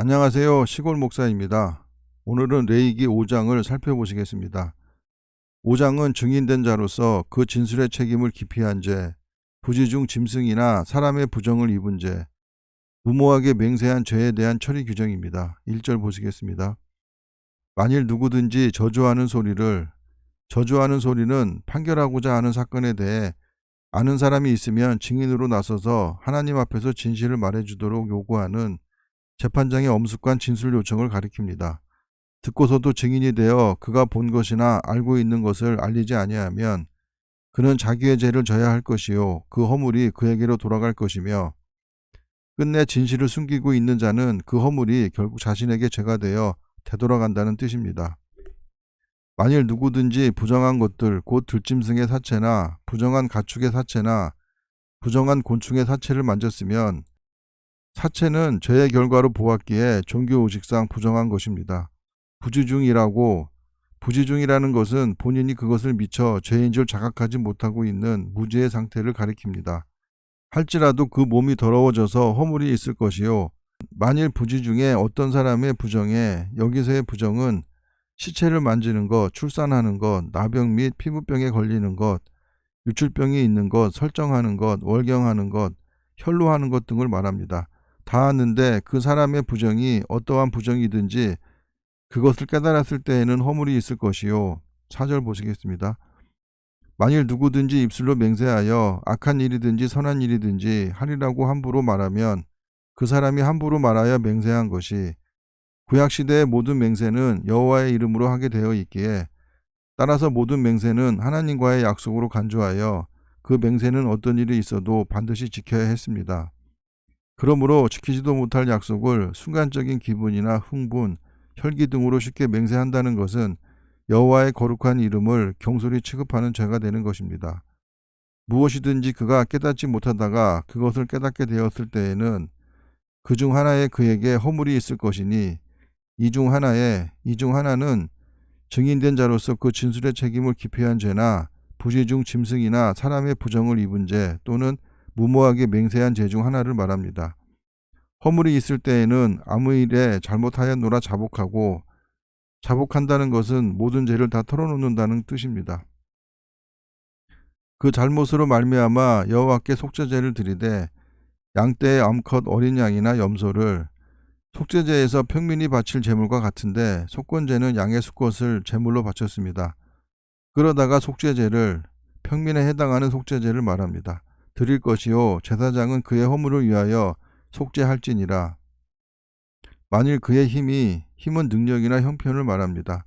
안녕하세요. 시골 목사입니다. 오늘은 레위기 5장을 살펴보시겠습니다. 5장은 증인된 자로서 그 진술의 책임을 기피한 죄, 부지중 짐승이나 사람의 부정을 입은 죄, 무모하게 맹세한 죄에 대한 처리 규정입니다. 1절 보시겠습니다. 만일 누구든지 저주하는 소리는 판결하고자 하는 사건에 대해 아는 사람이 있으면 증인으로 나서서 하나님 앞에서 진실을 말해주도록 요구하는 재판장의 엄숙한 진술 요청을 가리킵니다. 듣고서도 증인이 되어 그가 본 것이나 알고 있는 것을 알리지 아니하면 그는 자기의 죄를 져야 할 것이요 그 허물이 그에게로 돌아갈 것이며, 끝내 진실을 숨기고 있는 자는 그 허물이 결국 자신에게 죄가 되어 되돌아간다는 뜻입니다. 만일 누구든지 부정한 것들, 곧 들짐승의 사체나 부정한 가축의 사체나 부정한 곤충의 사체를 만졌으면 사체는 죄의 결과로 보았기에 종교의식상 부정한 것입니다. 부지중이라는 것은 본인이 그것을 미처 죄인 줄 자각하지 못하고 있는 무지의 상태를 가리킵니다. 할지라도 그 몸이 더러워져서 허물이 있을 것이요, 만일 부지 중에 어떤 사람의 부정에, 여기서의 부정은 시체를 만지는 것, 출산하는 것, 나병 및 피부병에 걸리는 것, 유출병이 있는 것, 설정하는 것, 월경하는 것, 혈로하는 것 등을 말합니다. 다 아는데 그 사람의 부정이 어떠한 부정이든지 그것을 깨달았을 때에는 허물이 있을 것이요. 4절 보시겠습니다. 만일 누구든지 입술로 맹세하여 악한 일이든지 선한 일이든지 하리라고 함부로 말하면 그 사람이 함부로 말하여 맹세한 것이, 구약시대의 모든 맹세는 여호와의 이름으로 하게 되어 있기에 따라서 모든 맹세는 하나님과의 약속으로 간주하여 그 맹세는 어떤 일이 있어도 반드시 지켜야 했습니다. 그러므로 지키지도 못할 약속을 순간적인 기분이나 흥분, 혈기 등으로 쉽게 맹세한다는 것은 여호와의 거룩한 이름을 경솔히 취급하는 죄가 되는 것입니다. 무엇이든지 그가 깨닫지 못하다가 그것을 깨닫게 되었을 때에는 그 중 하나에 그에게 허물이 있을 것이니, 이 중 하나는 증인된 자로서 그 진술의 책임을 기피한 죄나 부지중 짐승이나 사람의 부정을 입은 죄 또는 무모하게 맹세한 죄 중 하나를 말합니다. 허물이 있을 때에는 아무 일에 잘못하였노라 자복하고, 자복한다는 것은 모든 죄를 다 털어놓는다는 뜻입니다. 그 잘못으로 말미암아 여호와께 속죄제를 드리되 양떼의 암컷 어린 양이나 염소를, 속죄제에서 평민이 바칠 제물과 같은데 속건제는 양의 수컷을 제물로 바쳤습니다. 그러다가 속죄제를, 평민에 해당하는 속죄제를 말합니다. 드릴 것이요 제사장은 그의 허물을 위하여 속죄할지니라. 만일 그의 힘은 능력이나 형편을 말합니다.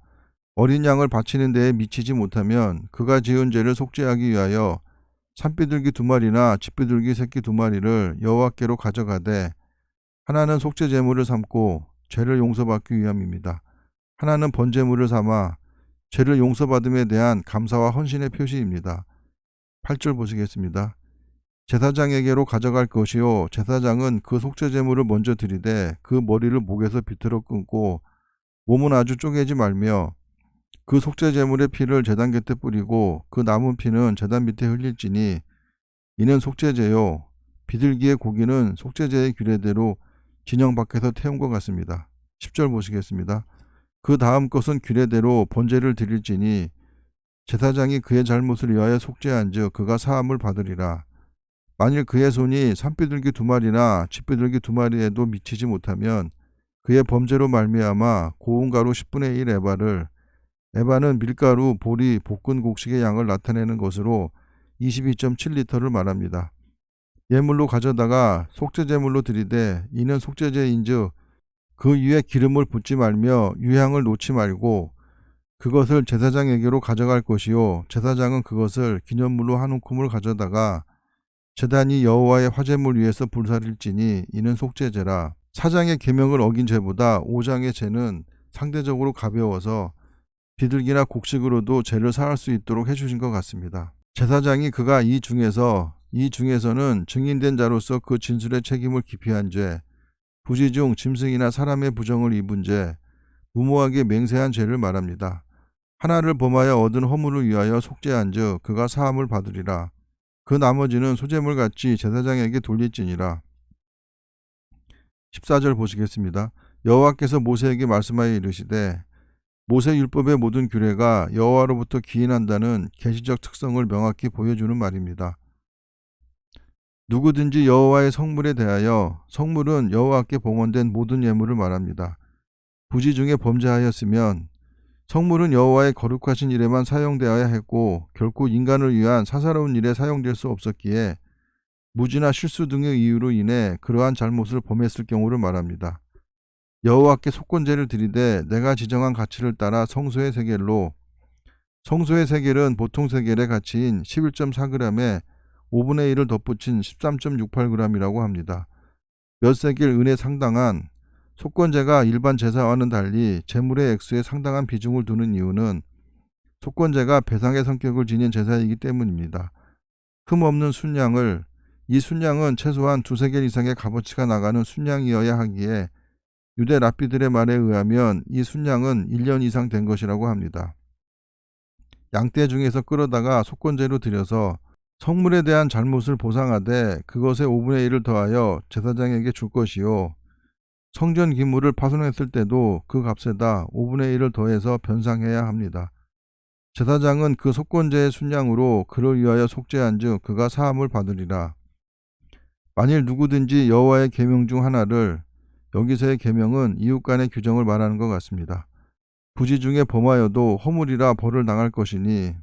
어린 양을 바치는 데에 미치지 못하면 그가 지은 죄를 속죄하기 위하여 산비둘기 2마리나 쥐비둘기 새끼 2마리를 여호와께로 가져가되, 하나는 속죄 제물을 삼고 죄를 용서받기 위함입니다. 하나는 번제물을 삼아 죄를 용서받음에 대한 감사와 헌신의 표시입니다. 8절 보시겠습니다. 제사장에게로 가져갈 것이요 제사장은 그 속죄 제물을 먼저 드리되 그 머리를 목에서 비틀어 끊고 몸은 아주 쪼개지 말며 그 속죄 제물의 피를 제단 곁에 뿌리고 그 남은 피는 제단 밑에 흘릴지니 이는 속죄제요 비둘기의 고기는 속죄제의 규례대로 진영 밖에서 태운 것 같습니다. 10절 보시겠습니다. 그 다음 것은 규례대로 번제를 드릴지니 제사장이 그의 잘못을 위하여 속죄한 즉 그가 사함을 받으리라. 만일 그의 손이 산비둘기 2마리나 쥐비둘기 2마리에도 미치지 못하면 그의 범죄로 말미암아 고운 가루 10분의 1 에바를, 에바는 밀가루, 보리, 볶은 곡식의 양을 나타내는 것으로 22.7리터를 말합니다. 예물로 가져다가 속죄제물로 드리되 이는 속죄제인즉 그 위에 기름을 붓지 말며 유향을 놓지 말고 그것을 제사장에게로 가져갈 것이요 제사장은 그것을 기념물로 한 움큼을 가져다가 제단이 여호와의 화제물 위에서 불사릴지니 이는 속죄제라. 4장의 계명을 어긴 죄보다 5장의 죄는 상대적으로 가벼워서 비둘기나 곡식으로도 죄를 사할 수 있도록 해주신 것 같습니다. 제사장이 그가 이 중에서는 증인된 자로서 그 진술의 책임을 기피한 죄, 부지중 짐승이나 사람의 부정을 입은 죄, 무모하게 맹세한 죄를 말합니다. 하나를 범하여 얻은 허물을 위하여 속죄한 즉 그가 사함을 받으리라. 그 나머지는 소재물같이 제사장에게 돌릴지니라. 14절 보시겠습니다. 여호와께서 모세에게 말씀하여 이르시되 모세 율법의 모든 규례가 여호와로부터 기인한다는 계시적 특성을 명확히 보여주는 말입니다. 누구든지 여호와의 성물에 대하여, 성물은 여호와께 봉헌된 모든 예물을 말합니다. 부지 중에 범죄하였으면 성물은 여호와의 거룩하신 일에만 사용되어야 했고 결코 인간을 위한 사사로운 일에 사용될 수 없었기에 무지나 실수 등의 이유로 인해 그러한 잘못을 범했을 경우를 말합니다. 여호와께 속건제를 드리되 내가 지정한 가치를 따라 성소의 세겔로, 성소의 세겔은 보통 세겔의 가치인 11.4g에 5분의 1을 덧붙인 13.68g이라고 합니다. 몇 세겔 은에 상당한 속건제가 일반 제사와는 달리 제물의 액수에 상당한 비중을 두는 이유는 속건제가 배상의 성격을 지닌 제사이기 때문입니다. 흠없는 순양을, 이 순양은 최소한 2세겔 이상의 값어치가 나가는 순양이어야 하기에 유대 랍비들의 말에 의하면 이 순양은 1년 이상 된 것이라고 합니다. 양떼 중에서 끌어다가 속건제로 드려서 성물에 대한 잘못을 보상하되 그것의 5분의 1을 더하여 제사장에게 줄 것이요, 성전 기물을 파손했을 때도 그 값에다 5분의 1을 더해서 변상해야 합니다. 제사장은 그 속건제의 순양으로 그를 위하여 속죄한 즉 그가 사함을 받으리라. 만일 누구든지 여호와의 계명 중 하나를, 여기서의 계명은 이웃 간의 규정을 말하는 것 같습니다. 부지 중에 범하여도 허물이라 벌을 당할 것이니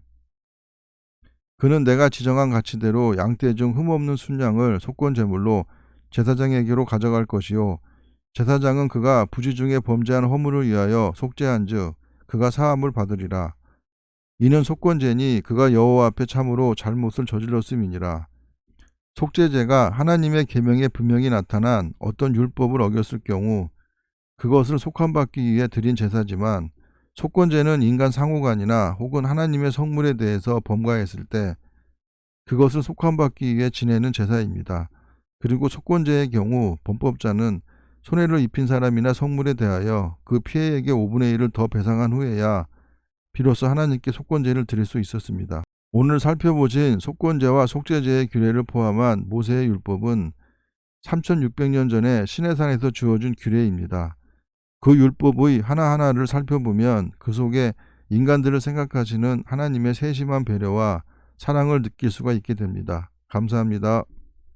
그는 내가 지정한 가치대로 양떼 중 흠없는 순양을 속건제물로 제사장에게로 가져갈 것이요, 제사장은 그가 부지 중에 범죄한 허물을 위하여 속죄한 즉 그가 사함을 받으리라. 이는 속건제니 그가 여호와 앞에 참으로 잘못을 저질렀음이니라. 속죄제가 하나님의 계명에 분명히 나타난 어떤 율법을 어겼을 경우 그것을 속함받기 위해 드린 제사지만, 속건제는 인간 상호간이나 혹은 하나님의 성물에 대해서 범과했을 때 그것을 속함받기 위해 지내는 제사입니다. 그리고 속건제의 경우 범법자는 손해를 입힌 사람이나 성물에 대하여 그 피해액의 5분의 1을 더 배상한 후에야 비로소 하나님께 속건제를 드릴 수 있었습니다. 오늘 살펴보신 속건제와 속죄제의 규례를 포함한 모세의 율법은 3600년 전에 시내산에서 주어진 규례입니다. 그 율법의 하나하나를 살펴보면 그 속에 인간들을 생각하시는 하나님의 세심한 배려와 사랑을 느낄 수가 있게 됩니다. 감사합니다.